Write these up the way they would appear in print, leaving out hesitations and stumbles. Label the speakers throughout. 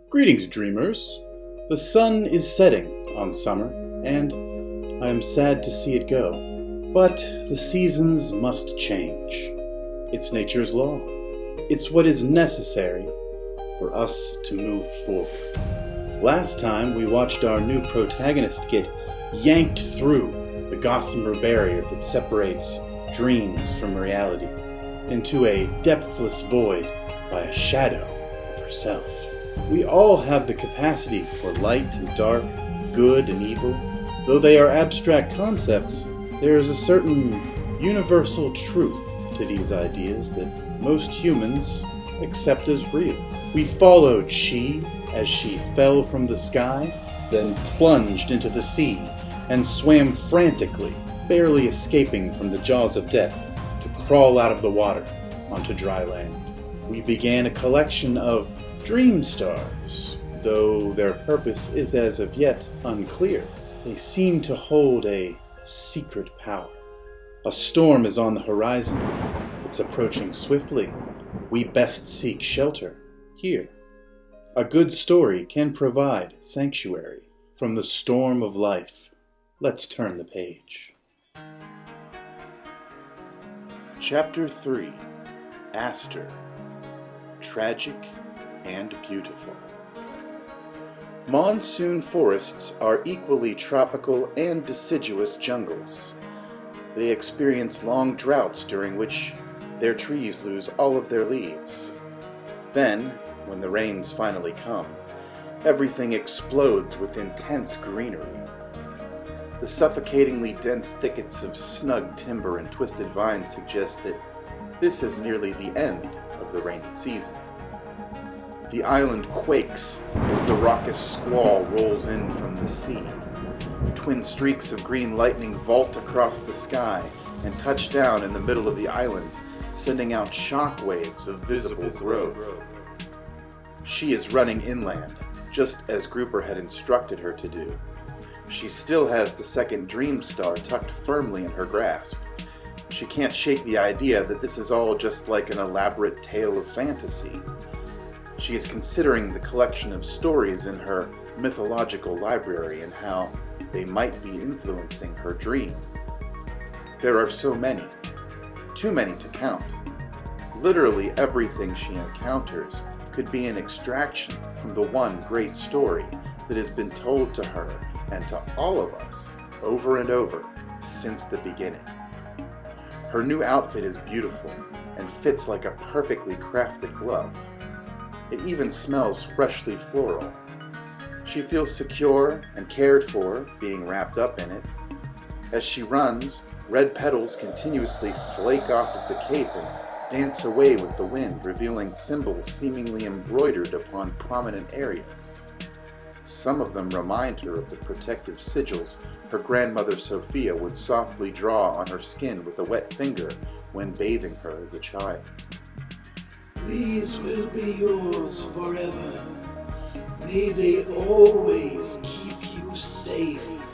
Speaker 1: Greetings, dreamers. The sun is setting on summer, and I am sad to see it go. But the seasons must change. It's nature's law. It's what is necessary for us to move forward. Last time, we watched our new protagonist get yanked through the gossamer barrier that separates dreams from reality into a depthless void by a shadow of herself. We all have the capacity for light and dark, good and evil. Though they are abstract concepts, there is a certain universal truth to these ideas that most humans accept as real. We followed she as she fell from the sky, then plunged into the sea and swam frantically, barely escaping from the jaws of death, to crawl out of the water onto dry land. We began a collection of dream stars, though their purpose is as of yet unclear. They seem to hold a secret power. A storm is on the horizon. It's approaching swiftly. We best seek shelter here. A good story can provide sanctuary from the storm of life. Let's turn the page. Chapter 3. Aster. Tragic and beautiful. Monsoon forests are equally tropical and deciduous jungles. They experience long droughts during which their trees lose all of their leaves. Then, when the rains finally come, everything explodes with intense greenery. The suffocatingly dense thickets of snug timber and twisted vines suggest that this is nearly the end of the rainy season. The island quakes as the raucous squall rolls in from the sea. Twin streaks of green lightning vault across the sky and touch down in the middle of the island, sending out shock waves of visible growth. She is running inland, just as Grouper had instructed her to do. She still has the second dream star tucked firmly in her grasp. She can't shake the idea that this is all just like an elaborate tale of fantasy. She is considering the collection of stories in her mythological library and how they might be influencing her dream. There are so many, too many to count. Literally everything she encounters could be an extraction from the one great story that has been told to her and to all of us over and over since the beginning. Her new outfit is beautiful and fits like a perfectly crafted glove. It even smells freshly floral. She feels secure and cared for, being wrapped up in it. As she runs, red petals continuously flake off of the cape and dance away with the wind, revealing symbols seemingly embroidered upon prominent areas. Some of them remind her of the protective sigils her grandmother Sophia would softly draw on her skin with a wet finger when bathing her as a child.
Speaker 2: These will be yours forever. May they always keep you safe.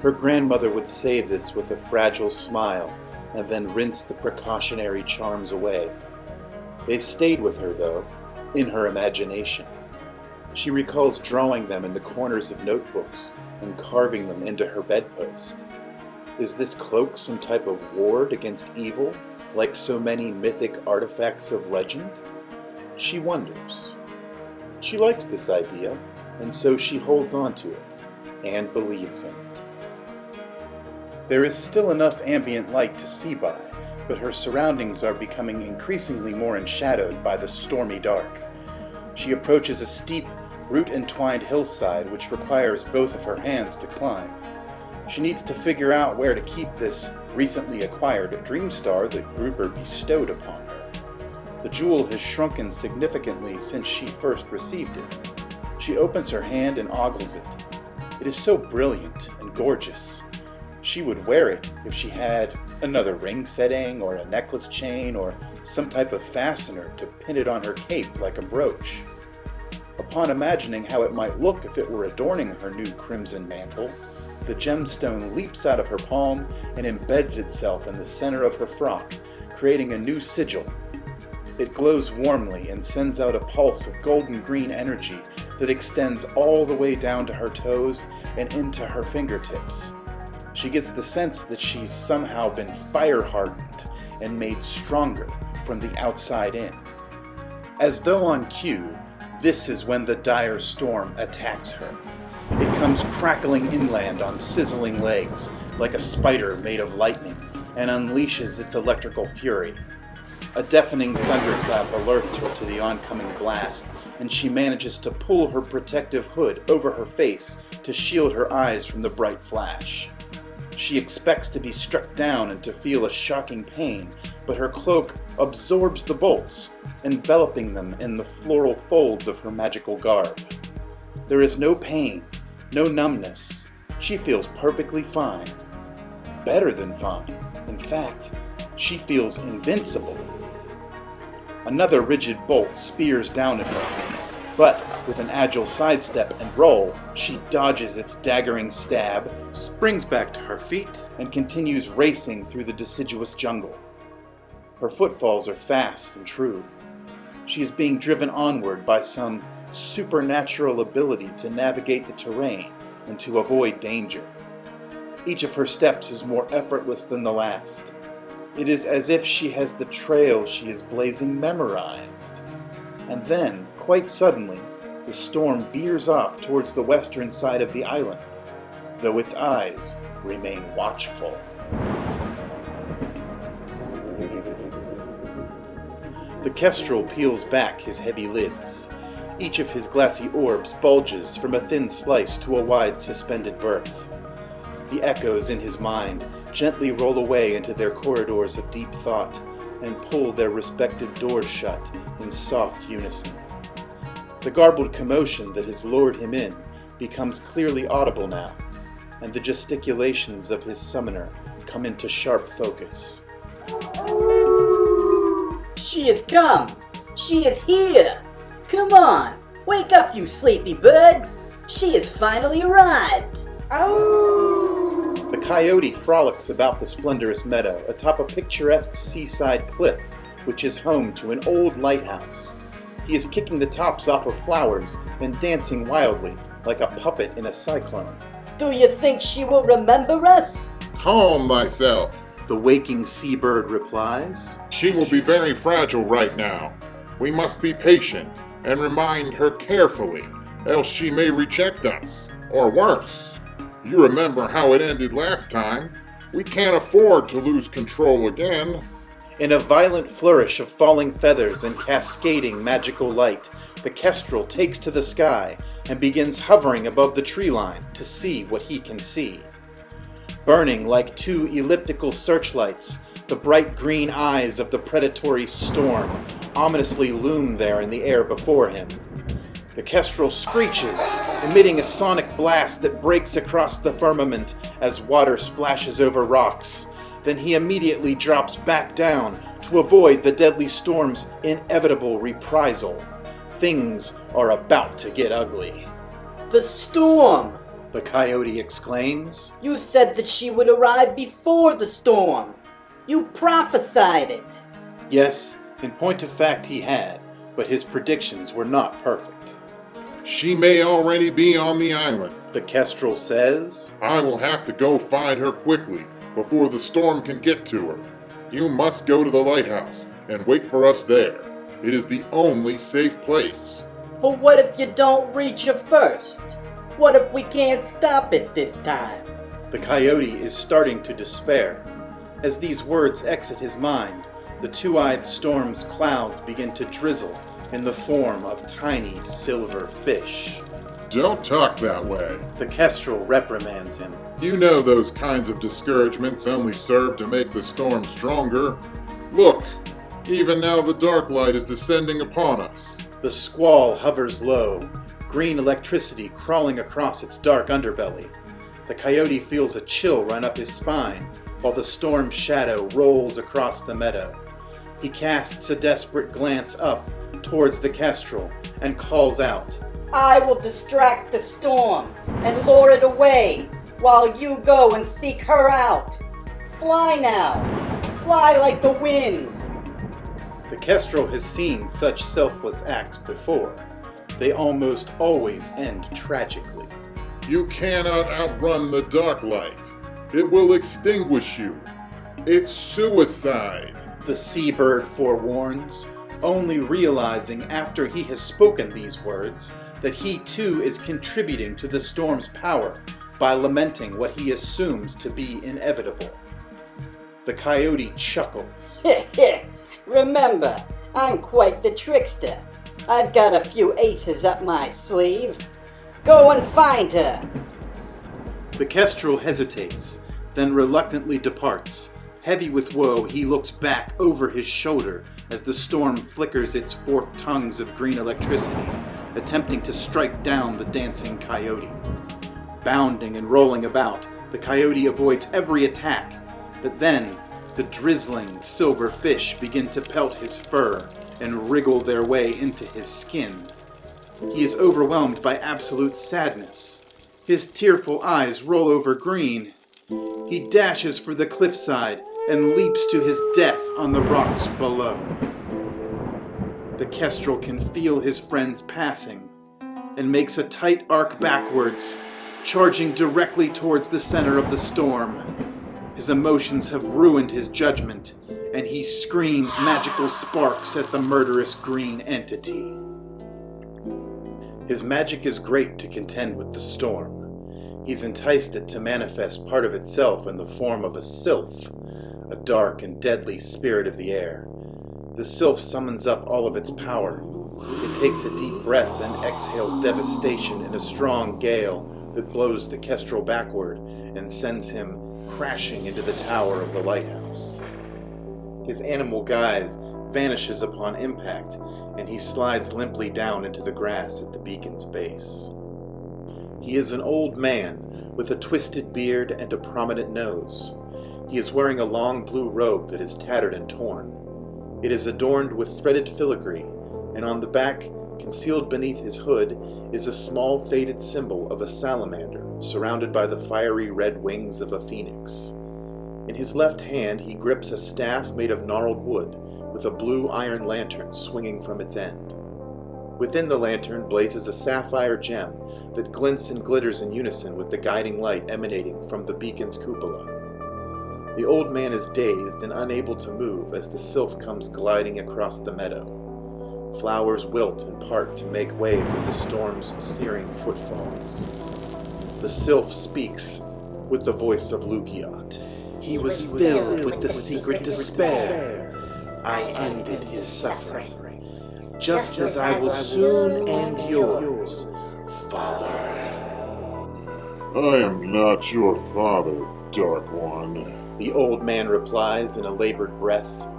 Speaker 1: Her grandmother would say this with a fragile smile and then rinse the precautionary charms away. They stayed with her, though, in her imagination. She recalls drawing them in the corners of notebooks and carving them into her bedpost. Is this cloak some type of ward against evil, like so many mythic artifacts of legend? She wonders. She likes this idea, and so she holds on to it, and believes in it. There is still enough ambient light to see by, but her surroundings are becoming increasingly more enshadowed by the stormy dark. She approaches a steep, root-entwined hillside which requires both of her hands to climb. She needs to figure out where to keep this recently acquired dream star that Grouper bestowed upon her. The jewel has shrunken significantly since she first received it. She opens her hand and ogles it. It is so brilliant and gorgeous. She would wear it if she had another ring setting or a necklace chain or some type of fastener to pin it on her cape like a brooch. Upon imagining how it might look if it were adorning her new crimson mantle, the gemstone leaps out of her palm and embeds itself in the center of her frock, creating a new sigil. It glows warmly and sends out a pulse of golden green energy that extends all the way down to her toes and into her fingertips. She gets the sense that she's somehow been fire-hardened and made stronger from the outside in. As though on cue, this is when the dire storm attacks her. It comes crackling inland on sizzling legs, like a spider made of lightning, and unleashes its electrical fury. A deafening thunderclap alerts her to the oncoming blast, and she manages to pull her protective hood over her face to shield her eyes from the bright flash. She expects to be struck down and to feel a shocking pain, but her cloak absorbs the bolts, enveloping them in the floral folds of her magical garb. There is no pain, no numbness. She feels perfectly fine. Better than fine. In fact, she feels invincible. Another rigid bolt spears down at her, but with an agile sidestep and roll, she dodges its daggering stab, springs back to her feet, and continues racing through the deciduous jungle. Her footfalls are fast and true. She is being driven onward by some supernatural ability to navigate the terrain and to avoid danger. Each of her steps is more effortless than the last. It is as if she has the trail she is blazing memorized. And then, quite suddenly, the storm veers off towards the western side of the island, though its eyes remain watchful. The kestrel peels back his heavy lids. Each of his glassy orbs bulges from a thin slice to a wide suspended berth. The echoes in his mind gently roll away into their corridors of deep thought and pull their respective doors shut in soft unison. The garbled commotion that has lured him in becomes clearly audible now, and the gesticulations of his summoner come into sharp focus.
Speaker 3: She has come! She is here! Come on! Wake up, you sleepy bird! She has finally arrived! Ow!
Speaker 1: The coyote frolics about the splendorous meadow atop a picturesque seaside cliff, which is home to an old lighthouse. He is kicking the tops off of flowers and dancing wildly, like a puppet in a cyclone.
Speaker 3: Do you think she will remember us?
Speaker 4: Calm thyself.
Speaker 1: The waking seabird replies.
Speaker 4: She will be very fragile right now. We must be patient and remind her carefully, else she may reject us, or worse. You remember how it ended last time. We can't afford to lose control again.
Speaker 1: In a violent flourish of falling feathers and cascading magical light, the kestrel takes to the sky and begins hovering above the tree line to see what he can see. Burning like two elliptical searchlights, the bright green eyes of the predatory storm ominously loom there in the air before him. The kestrel screeches, emitting a sonic blast that breaks across the firmament as water splashes over rocks. Then he immediately drops back down to avoid the deadly storm's inevitable reprisal. Things are about to get ugly.
Speaker 3: The storm!
Speaker 1: The coyote exclaims.
Speaker 3: You said that she would arrive before the storm. You prophesied it.
Speaker 1: Yes, in point of fact he had, but his predictions were not perfect.
Speaker 4: She may already be on the island.
Speaker 1: The kestrel says.
Speaker 4: I will have to go find her quickly before the storm can get to her. You must go to the lighthouse and wait for us there. It is the only safe place.
Speaker 3: But what if you don't reach her first? What if we can't stop it this time?
Speaker 1: The coyote is starting to despair. As these words exit his mind, the two-eyed storm's clouds begin to drizzle in the form of tiny silver fish.
Speaker 4: Don't talk that way.
Speaker 1: The kestrel reprimands him.
Speaker 4: You know those kinds of discouragements only serve to make the storm stronger. Look, even now the dark light is descending upon us.
Speaker 1: The squall hovers low, green electricity crawling across its dark underbelly. The coyote feels a chill run up his spine, while the storm's shadow rolls across the meadow. He casts a desperate glance up towards the kestrel and calls out,
Speaker 3: I will distract the storm and lure it away while you go and seek her out. Fly now. Fly like the wind.
Speaker 1: The Kestrel has seen such selfless acts before. They almost always end tragically.
Speaker 4: You cannot outrun the dark light. It will extinguish you. It's suicide.
Speaker 1: The seabird forewarns, only realizing after he has spoken these words that he too is contributing to the storm's power by lamenting what he assumes to be inevitable. The coyote chuckles.
Speaker 3: Remember, I'm quite the trickster. I've got a few aces up my sleeve. Go and find her.
Speaker 1: The kestrel hesitates, then reluctantly departs. Heavy with woe, he looks back over his shoulder as the storm flickers its forked tongues of green electricity, attempting to strike down the dancing coyote. Bounding and rolling about, the coyote avoids every attack, but then the drizzling silver fish begin to pelt his fur and wriggle their way into his skin. He is overwhelmed by absolute sadness. His tearful eyes roll over green. He dashes for the cliffside and leaps to his death on the rocks below. The kestrel can feel his friends passing and makes a tight arc backwards, charging directly towards the center of the storm. His emotions have ruined his judgment, and he screams magical sparks at the murderous green entity. His magic is great to contend with the storm. He's enticed it to manifest part of itself in the form of a sylph, a dark and deadly spirit of the air. The sylph summons up all of its power. It takes a deep breath and exhales devastation in a strong gale that blows the kestrel backward and sends him crashing into the tower of the lighthouse. His animal guise vanishes upon impact, and he slides limply down into the grass at the beacon's base. He is an old man with a twisted beard and a prominent nose. He is wearing a long blue robe that is tattered and torn. It is adorned with threaded filigree, and on the back, concealed beneath his hood, is a small faded symbol of a salamander surrounded by the fiery red wings of a phoenix. In his left hand, he grips a staff made of gnarled wood with a blue iron lantern swinging from its end. Within the lantern blazes a sapphire gem that glints and glitters in unison with the guiding light emanating from the beacon's cupola. The old man is dazed and unable to move as the sylph comes gliding across the meadow. Flowers wilt and part to make way for the storm's searing footfalls. The sylph speaks with the voice of Lukiot.
Speaker 2: He was filled with the secret despair. I ended his suffering, just as I will soon end yours, Father.
Speaker 4: I am not your father, Dark One.
Speaker 1: The old man replies in a labored breath.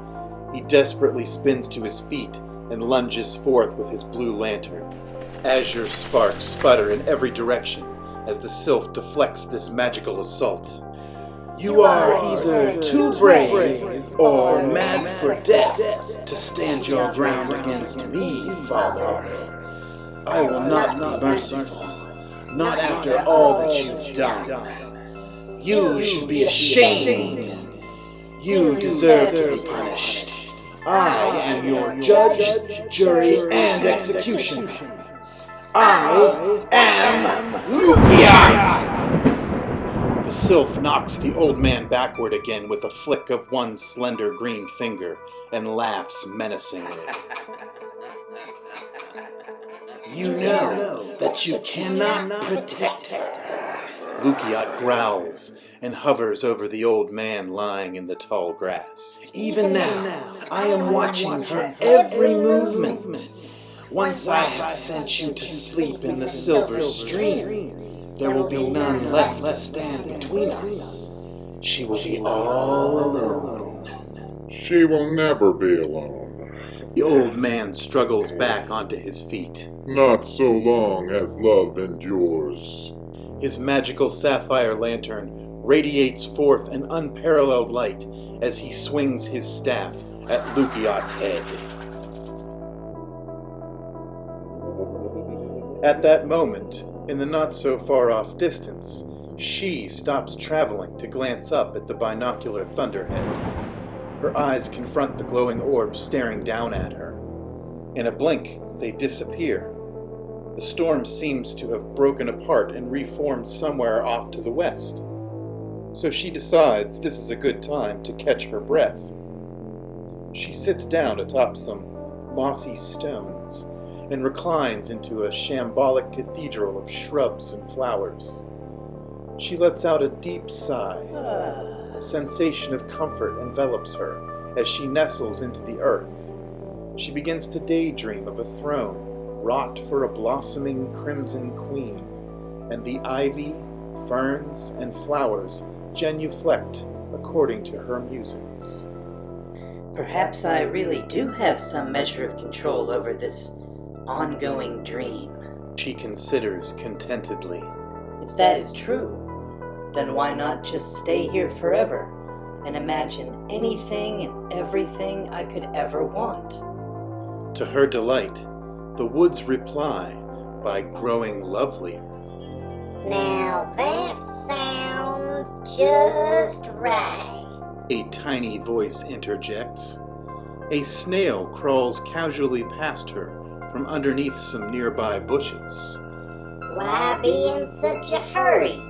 Speaker 1: He desperately spins to his feet and lunges forth with his blue lantern. Azure sparks sputter in every direction as the sylph deflects this magical assault.
Speaker 2: You are either too brave or mad for death to stand your ground against me, Father. I will not be merciful, not after all that you've done. You should be ashamed. You deserve to be punished. I am your judge, jury, and executioner. I am Lukiot!
Speaker 1: The sylph knocks the old man backward again with a flick of one slender green finger and laughs menacingly.
Speaker 2: You know that you cannot protect her.
Speaker 1: Lukiot growls and hovers over the old man lying in the tall grass.
Speaker 2: Even now, I am watching her every movement. Once I have sent you to sleep in the silver stream, there will be none left to stand between us. She will be all alone.
Speaker 4: She will never be alone.
Speaker 1: The old man struggles back onto his feet.
Speaker 4: Not so long as love endures.
Speaker 1: His magical sapphire lantern radiates forth an unparalleled light as he swings his staff at Lukiot's head. At that moment, in the not-so-far-off distance, she stops traveling to glance up at the binocular thunderhead. Her eyes confront the glowing orb staring down at her. In a blink, they disappear. The storm seems to have broken apart and reformed somewhere off to the west. So she decides this is a good time to catch her breath. She sits down atop some mossy stones and reclines into a shambolic cathedral of shrubs and flowers. She lets out a deep sigh. A sensation of comfort envelops her as she nestles into the earth. She begins to daydream of a throne wrought for a blossoming crimson queen, and the ivy, ferns, and flowers genuflect according to her musings.
Speaker 3: Perhaps I really do have some measure of control over this ongoing dream.
Speaker 1: She considers contentedly.
Speaker 3: If that is true, then why not just stay here forever and imagine anything and everything I could ever want?
Speaker 1: To her delight, the woods reply by growing lovely.
Speaker 5: Now that sounds just right.
Speaker 1: A tiny voice interjects. A snail crawls casually past her from underneath some nearby bushes.
Speaker 5: Why be in such a hurry?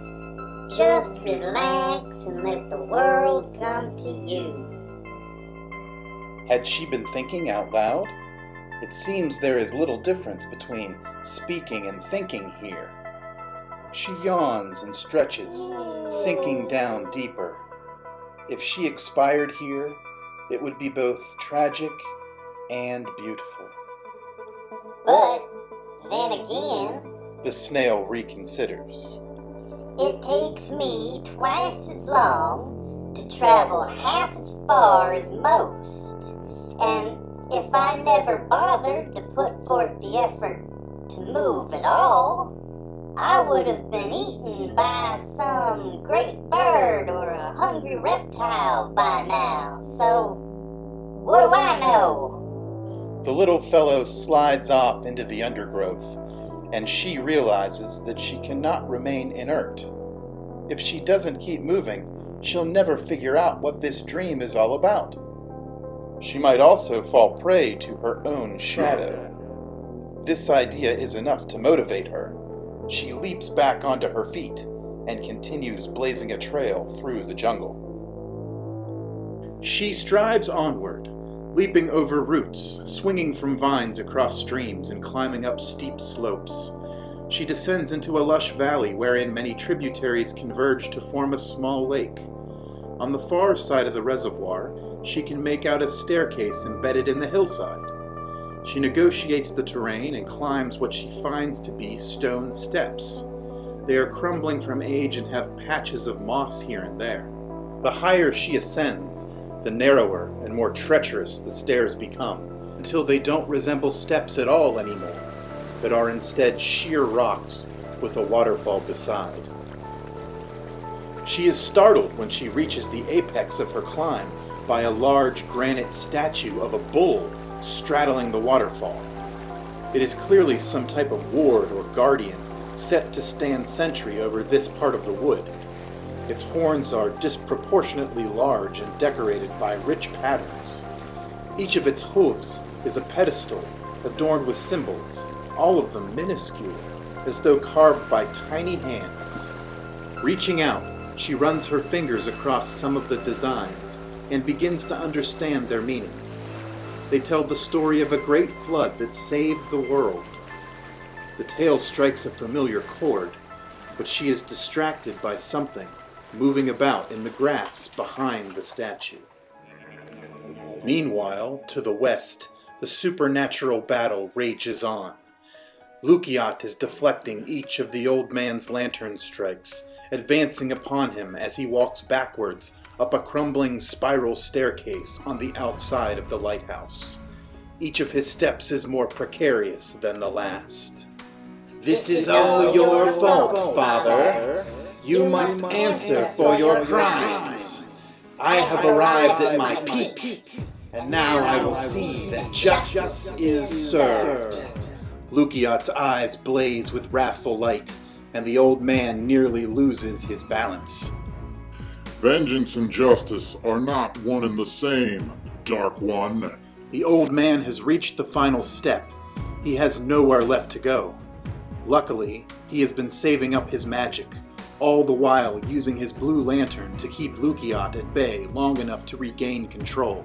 Speaker 5: Just relax and let the world come to you.
Speaker 1: Had she been thinking out loud? It seems there is little difference between speaking and thinking here. She yawns and stretches, sinking down deeper. If she expired here, it would be both tragic and beautiful.
Speaker 5: But then again,
Speaker 1: The snail reconsiders.
Speaker 5: it takes me twice as long to travel half as far as most. And if I never bothered to put forth the effort to move at all, I would have been eaten by some great bird or a hungry reptile by now. So, what do I know?
Speaker 1: The little fellow slides off into the undergrowth, and she realizes that she cannot remain inert. If she doesn't keep moving, she'll never figure out what this dream is all about. She might also fall prey to her own shadow. This idea is enough to motivate her. She leaps back onto her feet and continues blazing a trail through the jungle. She strives onward, leaping over roots, swinging from vines across streams and climbing up steep slopes. She descends into a lush valley wherein many tributaries converge to form a small lake. On the far side of the reservoir, she can make out a staircase embedded in the hillside. She negotiates the terrain and climbs what she finds to be stone steps. They are crumbling from age and have patches of moss here and there. The higher she ascends, the narrower and more treacherous the stairs become, until they don't resemble steps at all anymore, but are instead sheer rocks with a waterfall beside. She is startled when she reaches the apex of her climb by a large granite statue of a bull straddling the waterfall. It is clearly some type of ward or guardian set to stand sentry over this part of the wood. Its horns are disproportionately large and decorated by rich patterns. Each of its hooves is a pedestal adorned with symbols, all of them minuscule, as though carved by tiny hands. Reaching out, she runs her fingers across some of the designs and begins to understand their meanings. They tell the story of a great flood that saved the world. The tale strikes a familiar chord, but she is distracted by something moving about in the grass behind the statue. Meanwhile, to the west, the supernatural battle rages on. Lukiat is deflecting each of the old man's lantern strikes, advancing upon him as he walks backwards up a crumbling spiral staircase on the outside of the lighthouse. Each of his steps is more precarious than the last.
Speaker 2: This is all your fault, Father. You must answer for your crimes. I have arrived at my peak, and now I will see that justice is served.
Speaker 1: Lukiat's eyes blaze with wrathful light, and the old man nearly loses his balance.
Speaker 4: Vengeance and justice are not one and the same, Dark One.
Speaker 1: The old man has reached the final step. He has nowhere left to go. Luckily, he has been saving up his magic, all the while using his blue lantern to keep Lukiat at bay long enough to regain control.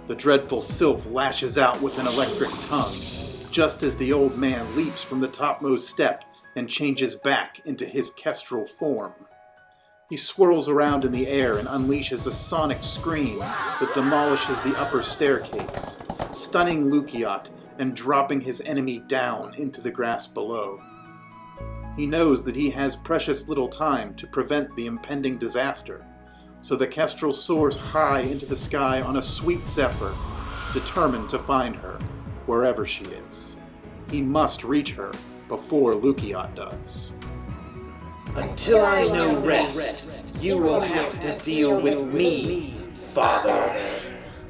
Speaker 1: The dreadful sylph lashes out with an electric tongue, just as the old man leaps from the topmost step and changes back into his kestrel form. He swirls around in the air and unleashes a sonic scream that demolishes the upper staircase, stunning Lukiat and dropping his enemy down into the grass below. He knows that he has precious little time to prevent the impending disaster, so the kestrel soars high into the sky on a sweet zephyr, determined to find her, wherever she is. He must reach her before Lukiat does.
Speaker 2: Until I know rest, you will have to deal with me, Father.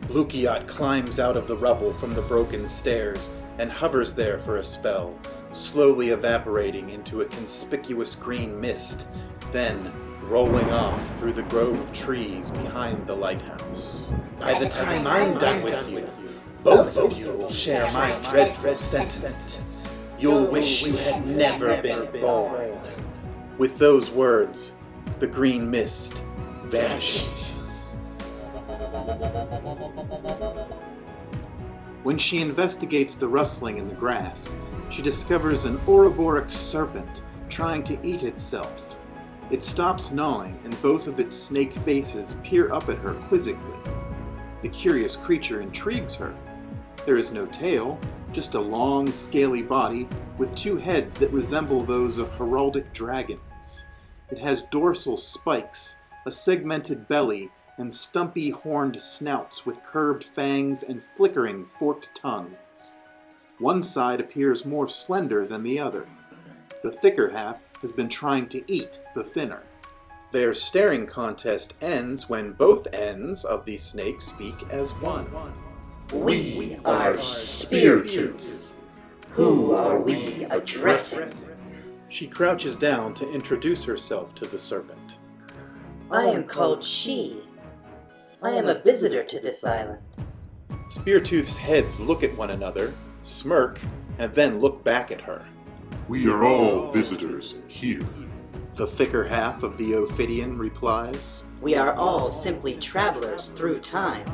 Speaker 1: Lukiat climbs out of the rubble from the broken stairs and hovers there for a spell, slowly evaporating into a conspicuous green mist, then rolling off through the grove of trees behind the lighthouse.
Speaker 2: By the time I'm done with you, both of you will share my dreadful sentiment. You'll wish you had never been born.
Speaker 1: With those words, the green mist vanishes. When she investigates the rustling in the grass, she discovers an Ouroboros serpent trying to eat itself. It stops gnawing, and both of its snake faces peer up at her quizzically. The curious creature intrigues her. There is no tail, just a long, scaly body with two heads that resemble those of heraldic dragons. It has dorsal spikes, a segmented belly, and stumpy horned snouts with curved fangs and flickering forked tongues. One side appears more slender than the other. The thicker half has been trying to eat the thinner. Their staring contest ends when both ends of the snake speak as one.
Speaker 6: We are Speartooth. Who are we addressing?
Speaker 1: She crouches down to introduce herself to the serpent.
Speaker 3: I am called She. I am a visitor to this island.
Speaker 1: Speartooth's heads look at one another, smirk, and then look back at her.
Speaker 4: We are all visitors here.
Speaker 1: The thicker half of the Ophidian replies.
Speaker 3: We are all simply travelers through time,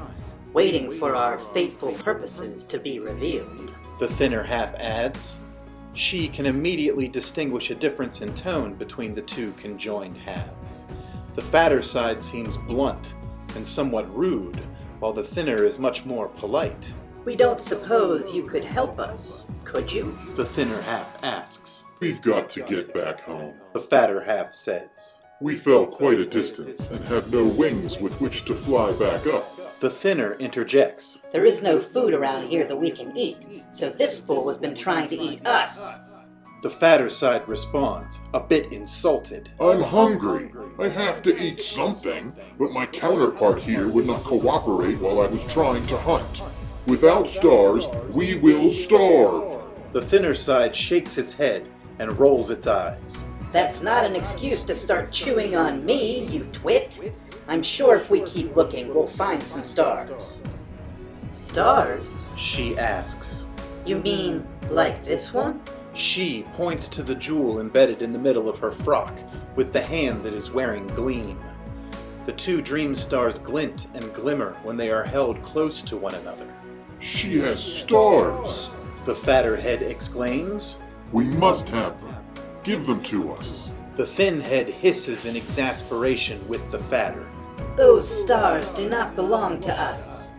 Speaker 3: waiting for our fateful purposes to be revealed.
Speaker 1: The thinner half adds. She can immediately distinguish a difference in tone between the two conjoined halves. The fatter side seems blunt and somewhat rude, while the thinner is much more polite.
Speaker 3: We don't suppose you could help us, could you?
Speaker 1: The thinner half asks.
Speaker 4: We've got to get back home.
Speaker 1: The fatter half says.
Speaker 4: We fell quite a distance and have no wings with which to fly back up.
Speaker 1: The thinner interjects.
Speaker 3: There is no food around here that we can eat, so this fool has been trying to eat us.
Speaker 1: The fatter side responds, a bit insulted.
Speaker 4: I'm hungry. I have to eat something, but my counterpart here would not cooperate while I was trying to hunt. Without stars, we will starve.
Speaker 1: The thinner side shakes its head and rolls its eyes.
Speaker 3: That's not an excuse to start chewing on me, you twit. I'm sure if we keep looking, we'll find some stars. Stars?
Speaker 1: She asks.
Speaker 3: You mean like this one?
Speaker 1: She points to the jewel embedded in the middle of her frock, with the hand that is wearing gleam. The two dream stars glint and glimmer when they are held close to one another.
Speaker 4: She has stars!
Speaker 1: The fatter head exclaims.
Speaker 4: We must have them. Give them to us.
Speaker 1: The thin head hisses in exasperation with the fatter.
Speaker 3: Those stars do not belong to us.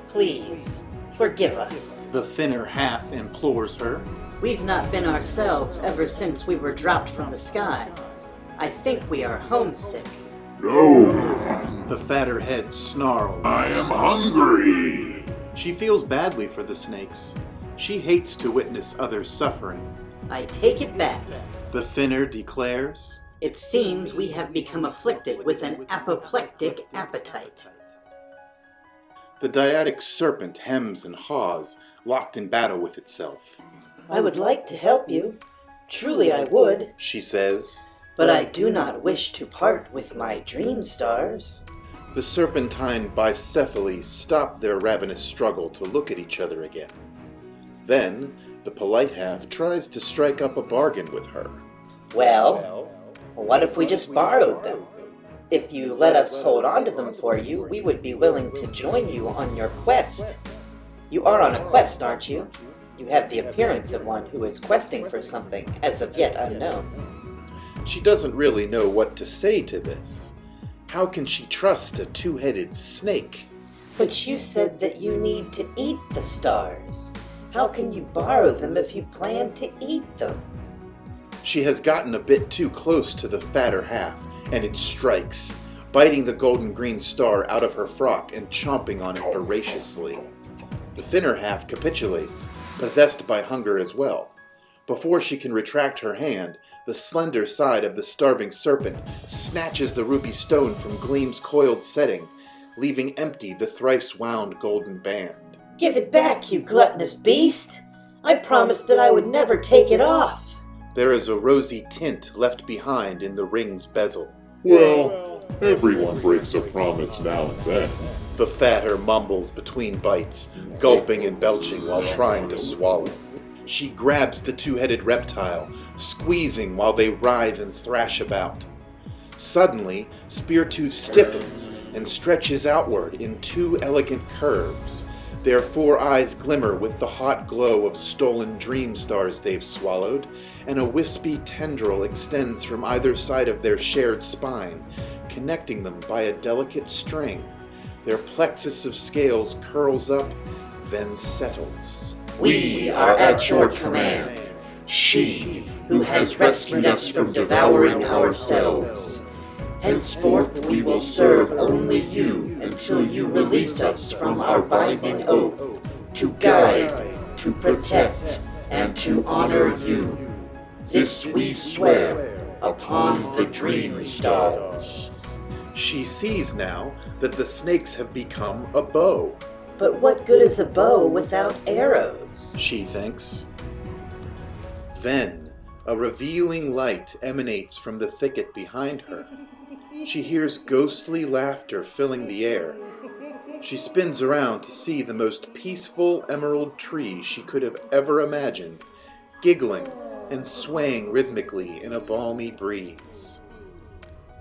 Speaker 3: Please, forgive us.
Speaker 1: The thinner half implores her.
Speaker 3: We've not been ourselves ever since we were dropped from the sky. I think we are homesick.
Speaker 4: No!
Speaker 1: The fatter head snarls.
Speaker 4: I am hungry!
Speaker 1: She feels badly for the snakes. She hates to witness others suffering.
Speaker 3: I take it back.
Speaker 1: The thinner declares.
Speaker 3: It seems we have become afflicted with an apoplectic appetite.
Speaker 1: The dyadic serpent hems and haws, locked in battle with itself.
Speaker 3: I would like to help you. Truly I would.
Speaker 1: She says.
Speaker 3: but I do not wish to part with my dream stars.
Speaker 1: The serpentine bicephali stop their ravenous struggle to look at each other again. Then, the polite half tries to strike up a bargain with her.
Speaker 3: Well, what if we just borrowed them? If you let us hold on to them for you, we would be willing to join you on your quest. You are on a quest, aren't you? You have the appearance of one who is questing for something as of yet unknown.
Speaker 1: She doesn't really know what to say to this. How can she trust a two-headed snake?
Speaker 3: But you said that you need to eat the stars. How can you borrow them if you plan to eat them?
Speaker 1: She has gotten a bit too close to the fatter half, and it strikes, biting the golden green star out of her frock and chomping on it voraciously. The thinner half capitulates, possessed by hunger as well. Before she can retract her hand, the slender side of the starving serpent snatches the ruby stone from Gleam's coiled setting, leaving empty the thrice-wound golden band.
Speaker 3: Give it back, you gluttonous beast! I promised that I would never take it off!
Speaker 1: There is a rosy tint left behind in the ring's bezel.
Speaker 4: Well, everyone breaks a promise now and then.
Speaker 1: The fatter mumbles between bites, gulping and belching while trying to swallow. She grabs the two-headed reptile, squeezing while they writhe and thrash about. Suddenly, Speartooth stiffens and stretches outward in two elegant curves. Their four eyes glimmer with the hot glow of stolen dream stars they've swallowed, and a wispy tendril extends from either side of their shared spine, connecting them by a delicate string. Their plexus of scales curls up, then settles.
Speaker 6: We are at your command. She who has rescued us from devouring ourselves. Henceforth we will serve only you until you release us from our binding oath to guide, to protect, and to honor you. This we swear upon the dream stars.
Speaker 1: She sees now that the snakes have become a bow.
Speaker 3: But what good is a bow without arrows?
Speaker 1: She thinks. Then, a revealing light emanates from the thicket behind her. She hears ghostly laughter filling the air. She spins around to see the most peaceful emerald tree she could have ever imagined, giggling and swaying rhythmically in a balmy breeze.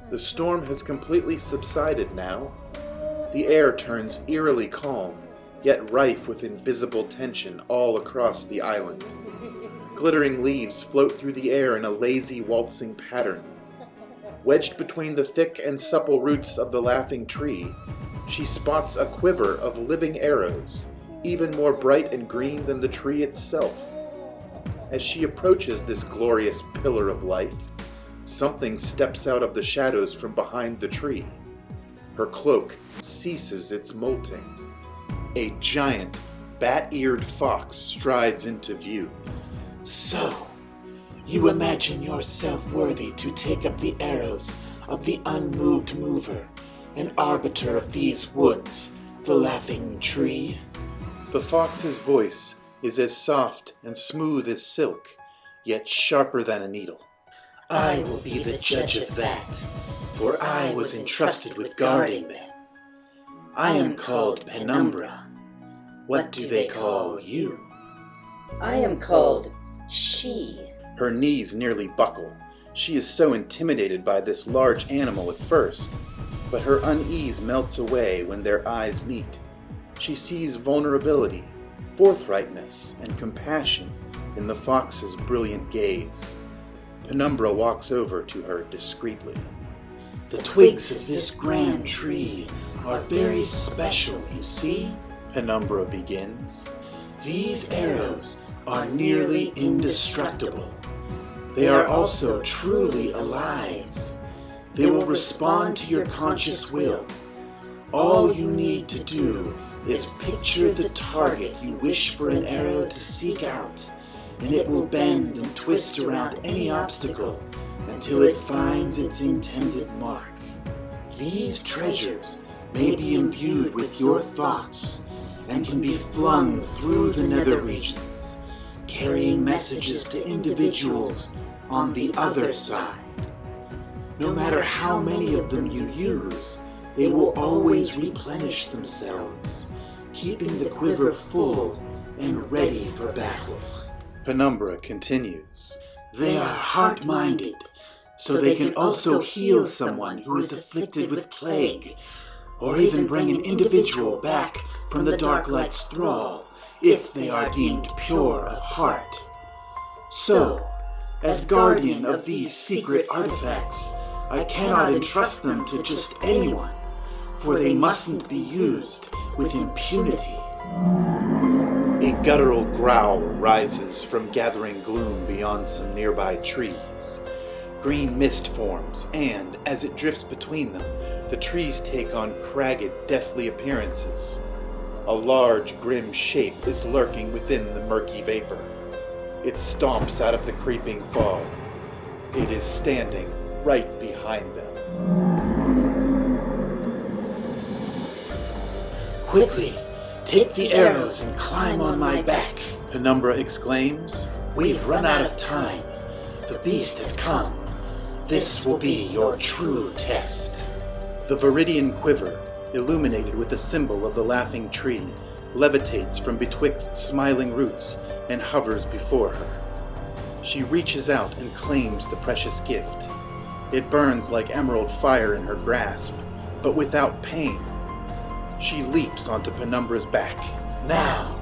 Speaker 1: The storm has completely subsided now. The air turns eerily calm, yet rife with invisible tension all across the island. Glittering leaves float through the air in a lazy waltzing pattern. Wedged between the thick and supple roots of the laughing tree, she spots a quiver of living arrows, even more bright and green than the tree itself. As she approaches this glorious pillar of life, something steps out of the shadows from behind the tree. Her cloak ceases its molting. A giant, bat-eared fox strides into view.
Speaker 2: So, you imagine yourself worthy to take up the arrows of the unmoved mover, an arbiter of these woods, the laughing tree?
Speaker 1: The fox's voice is as soft and smooth as silk, yet sharper than a needle.
Speaker 2: I will be the judge of that, for I was entrusted with guarding them. I am called Penumbra. What do they call you?
Speaker 3: I am called She.
Speaker 1: Her knees nearly buckle. She is so intimidated by this large animal at first, but her unease melts away when their eyes meet. She sees vulnerability, forthrightness, and compassion in the fox's brilliant gaze. Penumbra walks over to her discreetly.
Speaker 2: The twigs of this grand tree are very special, you see?
Speaker 1: Penumbra begins.
Speaker 2: These arrows are nearly indestructible. They are also truly alive. They will respond to your conscious will. All you need to do is picture the target you wish for an arrow to seek out, and it will bend and twist around any obstacle until it finds its intended mark. These treasures may be imbued with your thoughts and can be flung through the nether regions, carrying messages to individuals on the other side. No matter how many of them you use, they will always replenish themselves, keeping the quiver full and ready for battle.
Speaker 1: Penumbra continues.
Speaker 2: They are heart-minded, so they can also heal someone who is afflicted with plague, or even bring an individual back from the Dark Light's thrall, if they are deemed pure of heart. So, as guardian of these secret artifacts, I cannot entrust them to just anyone, for they mustn't be used with impunity.
Speaker 1: A guttural growl rises from gathering gloom beyond some nearby trees. Green mist forms, and, as it drifts between them, the trees take on cragged, deathly appearances. A large, grim shape is lurking within the murky vapor. It stomps out of the creeping fog. It is standing right behind them.
Speaker 2: Quickly, take the arrows and climb on my back.
Speaker 1: Penumbra exclaims.
Speaker 2: We've run out of time. The beast has come. This will be your true test.
Speaker 1: The Viridian quiver, illuminated with the symbol of the laughing tree, levitates from betwixt smiling roots and hovers before her. She reaches out and claims the precious gift. It burns like emerald fire in her grasp, but without pain. She leaps onto Penumbra's back.
Speaker 2: Now,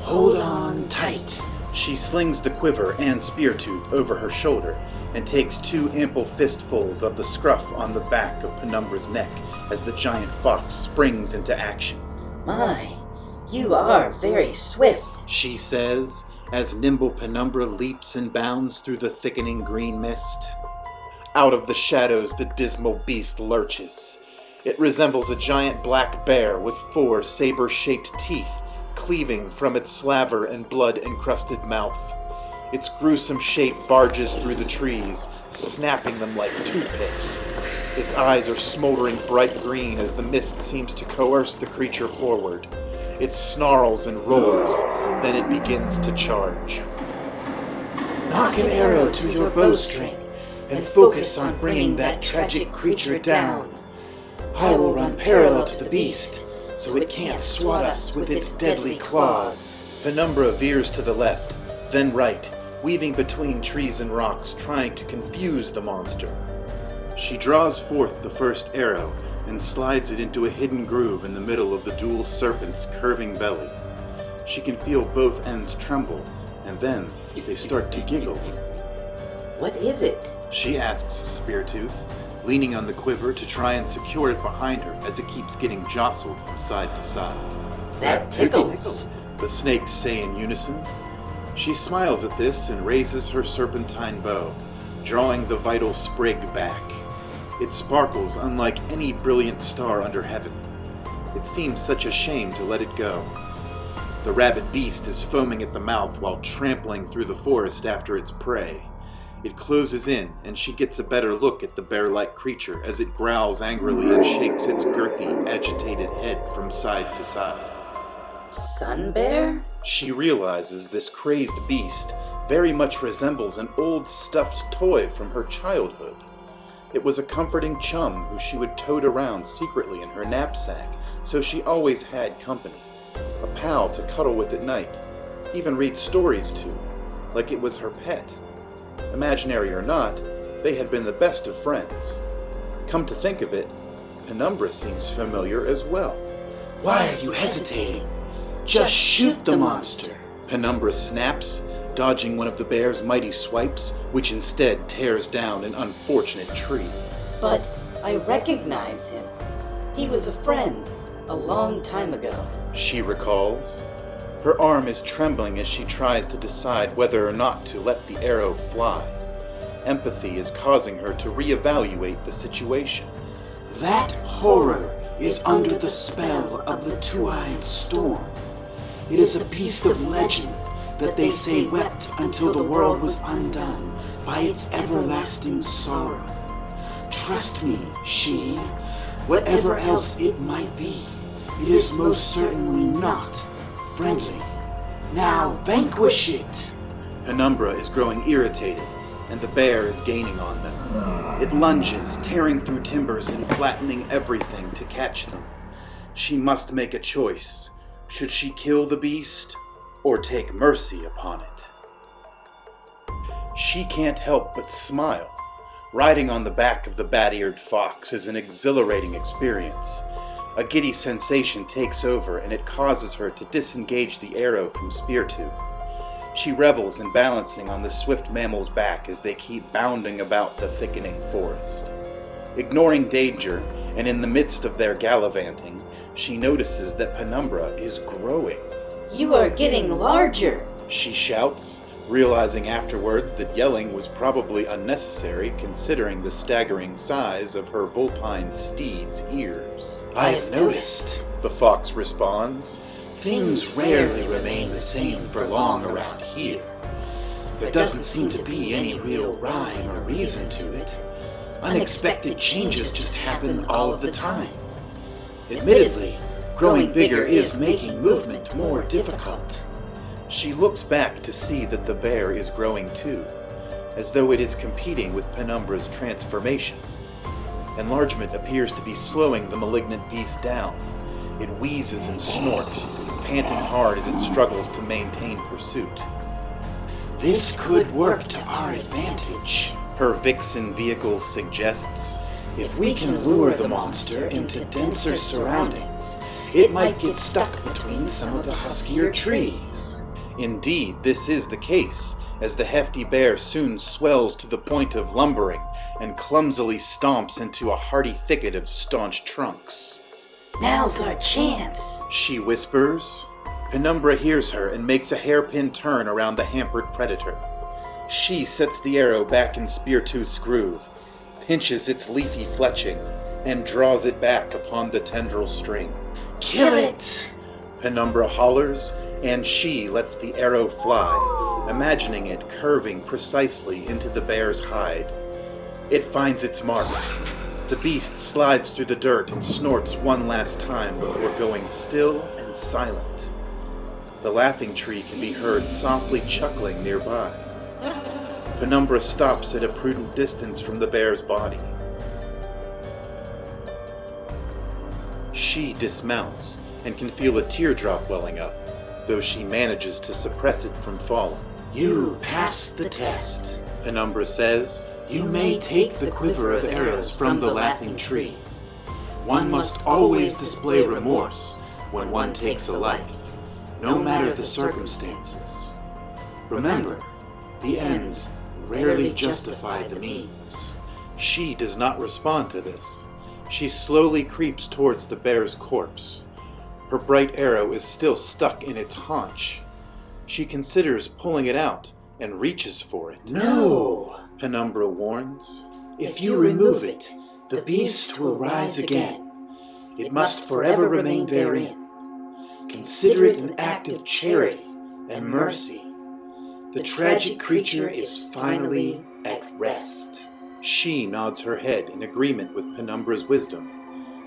Speaker 2: hold on tight.
Speaker 1: She slings the quiver and spear tooth over her shoulder and takes 2 ample fistfuls of the scruff on the back of Penumbra's neck as the giant fox springs into action.
Speaker 3: My, you are very swift,
Speaker 1: She says, as nimble Penumbra leaps and bounds through the thickening green mist. Out of the shadows the dismal beast lurches. It resembles a giant black bear with 4 saber-shaped teeth cleaving from its slaver and blood-encrusted mouth. Its gruesome shape barges through the trees, snapping them like toothpicks. Its eyes are smoldering bright green as the mist seems to coerce the creature forward. It snarls and roars, then it begins to charge.
Speaker 2: Knock an arrow to your bowstring and focus on bringing that tragic creature down. I will run parallel to the beast, so it can't swat us with its deadly claws.
Speaker 1: Penumbra veers to the left, then right, weaving between trees and rocks, trying to confuse the monster. She draws forth the first arrow and slides it into a hidden groove in the middle of the dual serpent's curving belly. She can feel both ends tremble, and then they start to giggle.
Speaker 3: What is it?
Speaker 1: She asks Speartooth, leaning on the quiver to try and secure it behind her as it keeps getting jostled from side to side.
Speaker 3: That tickles.
Speaker 1: The snakes say in unison. She smiles at this and raises her serpentine bow, drawing the vital sprig back. It sparkles unlike any brilliant star under heaven. It seems such a shame to let it go. The rabid beast is foaming at the mouth while trampling through the forest after its prey. It closes in, and she gets a better look at the bear-like creature as it growls angrily and shakes its girthy, agitated head from side to side.
Speaker 3: Sun bear?
Speaker 1: She realizes this crazed beast very much resembles an old stuffed toy from her childhood. It was a comforting chum who she would tote around secretly in her knapsack, so she always had company. A pal to cuddle with at night, even read stories to, like it was her pet. Imaginary or not, they had been the best of friends. Come to think of it, Penumbra seems familiar as well.
Speaker 2: Why are you hesitating? Just shoot the monster.
Speaker 1: Penumbra snaps, dodging one of the bear's mighty swipes, which instead tears down an unfortunate tree.
Speaker 3: But I recognize him. He was a friend a long time ago.
Speaker 1: She recalls. Her arm is trembling as she tries to decide whether or not to let the arrow fly. Empathy is causing her to reevaluate the situation.
Speaker 2: That horror is under the spell of the two-eyed storm. It is a beast of legend that they say wept until the world was undone by its everlasting sorrow. Trust me, she, whatever else it might be, it is most certainly not friendly. Now vanquish it!
Speaker 1: Penumbra is growing irritated
Speaker 2: and the bear is gaining on them. It lunges, tearing through timbers and flattening everything to catch them. She must make a choice. Should she kill the beast, or take mercy upon it? She can't help but smile. Riding on the back of the bat-eared fox is an exhilarating experience. A giddy sensation takes over, and it causes her to disengage the arrow from Speartooth. She revels in balancing on the swift mammal's back as they keep bounding about the thickening forest. Ignoring danger, and in the midst of their gallivanting, she notices that Penumbra is growing.
Speaker 7: You are getting larger,
Speaker 2: She shouts, realizing afterwards that yelling was probably unnecessary considering the staggering size of her vulpine steed's ears.
Speaker 6: I've noticed,
Speaker 2: The fox responds.
Speaker 6: things rarely remain the same for long around here. There doesn't seem to be any real rhyme or reason to it. Unexpected changes just happen all of the time. Admittedly, growing bigger is making movement more difficult.
Speaker 2: She looks back to see that the bear is growing too, as though it is competing with Penumbra's transformation. Enlargement appears to be slowing the malignant beast down. It wheezes and snorts, panting hard as it struggles to maintain pursuit.
Speaker 6: This could work to our advantage.
Speaker 2: Her vixen vehicle suggests.
Speaker 6: If we can lure the monster into denser surroundings, it might get stuck between some of the huskier trees.
Speaker 2: Indeed, this is the case, as the hefty bear soon swells to the point of lumbering and clumsily stomps into a hardy thicket of staunch trunks.
Speaker 7: now's our chance.
Speaker 2: She whispers. Penumbra hears her and makes a hairpin turn around the hampered predator. She sets the arrow back in Speartooth's groove, pinches its leafy fletching, and draws it back upon the tendril string.
Speaker 6: Kill it!
Speaker 2: Penumbra hollers, and she lets the arrow fly, imagining it curving precisely into the bear's hide. It finds its mark. The beast slides through the dirt and snorts one last time before going still and silent. The laughing tree can be heard softly chuckling nearby. Penumbra stops at a prudent distance from the bear's body. She dismounts and can feel a teardrop welling up, though she manages to suppress it from falling.
Speaker 6: You passed the test.
Speaker 2: Penumbra says.
Speaker 6: You may take the quiver of arrows from the laughing tree. One must always display remorse when one takes a life, no matter the circumstances. Remember, the ends rarely justify the means.
Speaker 2: She does not respond to this. She slowly creeps towards the bear's corpse. Her bright arrow is still stuck in its haunch. She considers pulling it out and reaches for it.
Speaker 6: No!
Speaker 2: Penumbra warns.
Speaker 6: If you remove it, the beast will rise again. It must forever remain therein. Consider it an act of charity and mercy. The tragic creature is finally at rest.
Speaker 2: She nods her head in agreement with Penumbra's wisdom,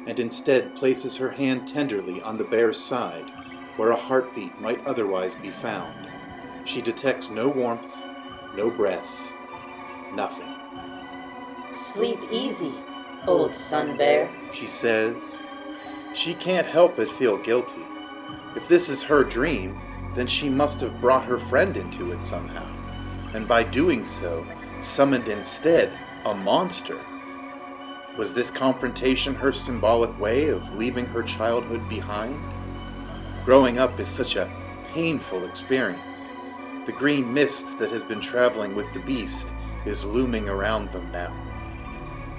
Speaker 2: and instead places her hand tenderly on the bear's side, where a heartbeat might otherwise be found. She detects no warmth, no breath, nothing.
Speaker 7: Sleep easy, old sun bear.
Speaker 2: She says. She can't help but feel guilty. If this is her dream, then she must have brought her friend into it somehow, and by doing so, summoned instead a monster. Was this confrontation her symbolic way of leaving her childhood behind? Growing up is such a painful experience. The green mist that has been traveling with the beast is looming around them now.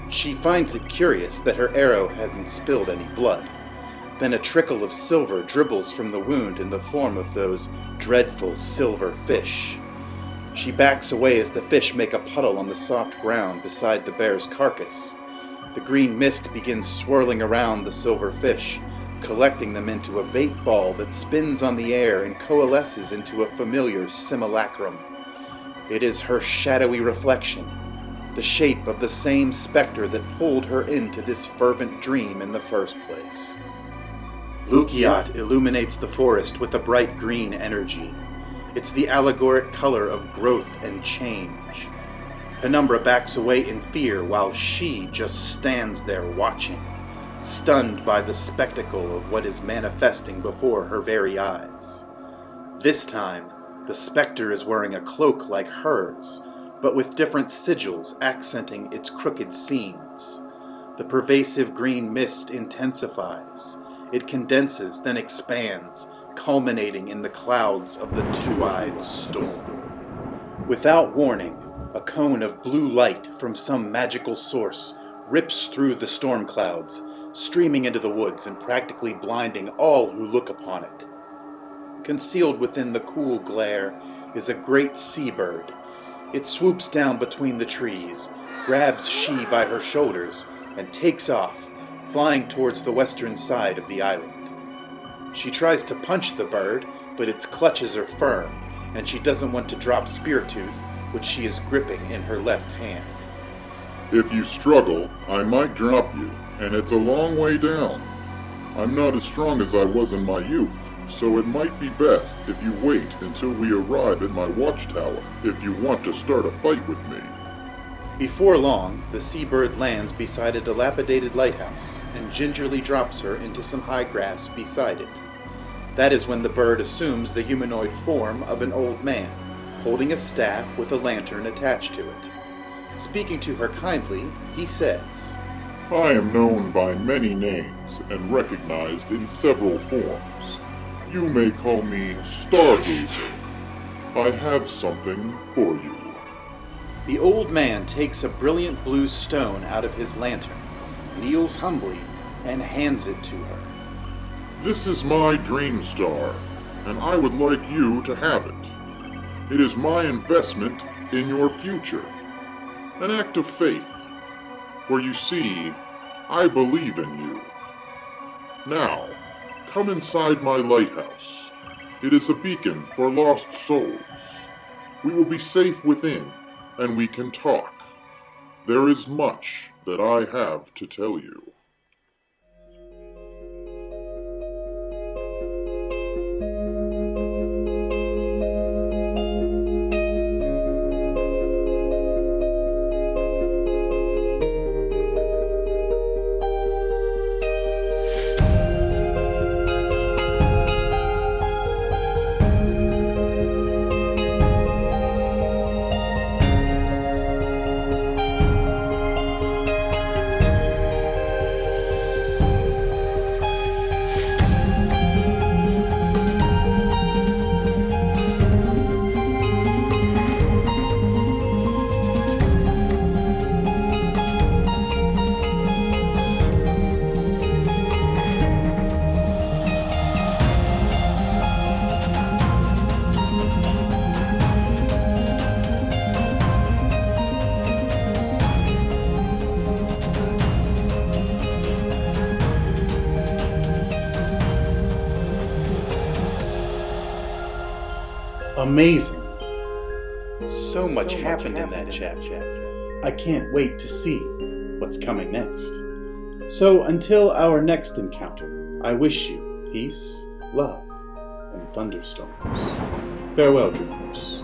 Speaker 2: She finds it curious that her arrow hasn't spilled any blood. Then a trickle of silver dribbles from the wound in the form of those dreadful silver fish. She backs away as the fish make a puddle on the soft ground beside the bear's carcass. The green mist begins swirling around the silver fish, collecting them into a bait ball that spins on the air and coalesces into a familiar simulacrum. It is her shadowy reflection, the shape of the same specter that pulled her into this fervent dream in the first place. Lukiat illuminates the forest with a bright green energy. It's the allegoric color of growth and change.
Speaker 1: Penumbra backs away in fear while she just stands there watching, stunned by the spectacle of what is manifesting before her very eyes. This time, the specter is wearing a cloak like hers, but with different sigils accenting its crooked seams. The pervasive green mist intensifies. It condenses, then expands, culminating in the clouds of the two-eyed storm. Without warning, a cone of blue light from some magical source rips through the storm clouds, streaming into the woods and practically blinding all who look upon it. Concealed within the cool glare is a great seabird. It swoops down between the trees, grabs She by her shoulders, and takes off, flying towards the western side of the island. She tries to punch the bird, but its clutches are firm, and she doesn't want to drop Speartooth, which she is gripping in her left hand.
Speaker 4: If you struggle, I might drop you, and it's a long way down. I'm not as strong as I was in my youth, so it might be best if you wait until we arrive at my watchtower if you want to start a fight with me.
Speaker 1: Before long, the seabird lands beside a dilapidated lighthouse and gingerly drops her into some high grass beside it. That is when the bird assumes the humanoid form of an old man, holding a staff with a lantern attached to it. Speaking to her kindly, he says,
Speaker 4: I am known by many names and recognized in several forms. You may call me Stargazer. I have something for you.
Speaker 1: The old man takes a brilliant blue stone out of his lantern, kneels humbly, and hands it to her.
Speaker 4: This is my dream star, and I would like you to have it. It is my investment in your future. An act of faith. For you see, I believe in you. Now, come inside my lighthouse. It is a beacon for lost souls. We will be safe within, and we can talk. There is much that I have to tell you.
Speaker 1: Amazing. So much happened in that chapter. I can't wait to see what's coming next. So until our next encounter, I wish you peace, love, and thunderstorms. Farewell, dreamers.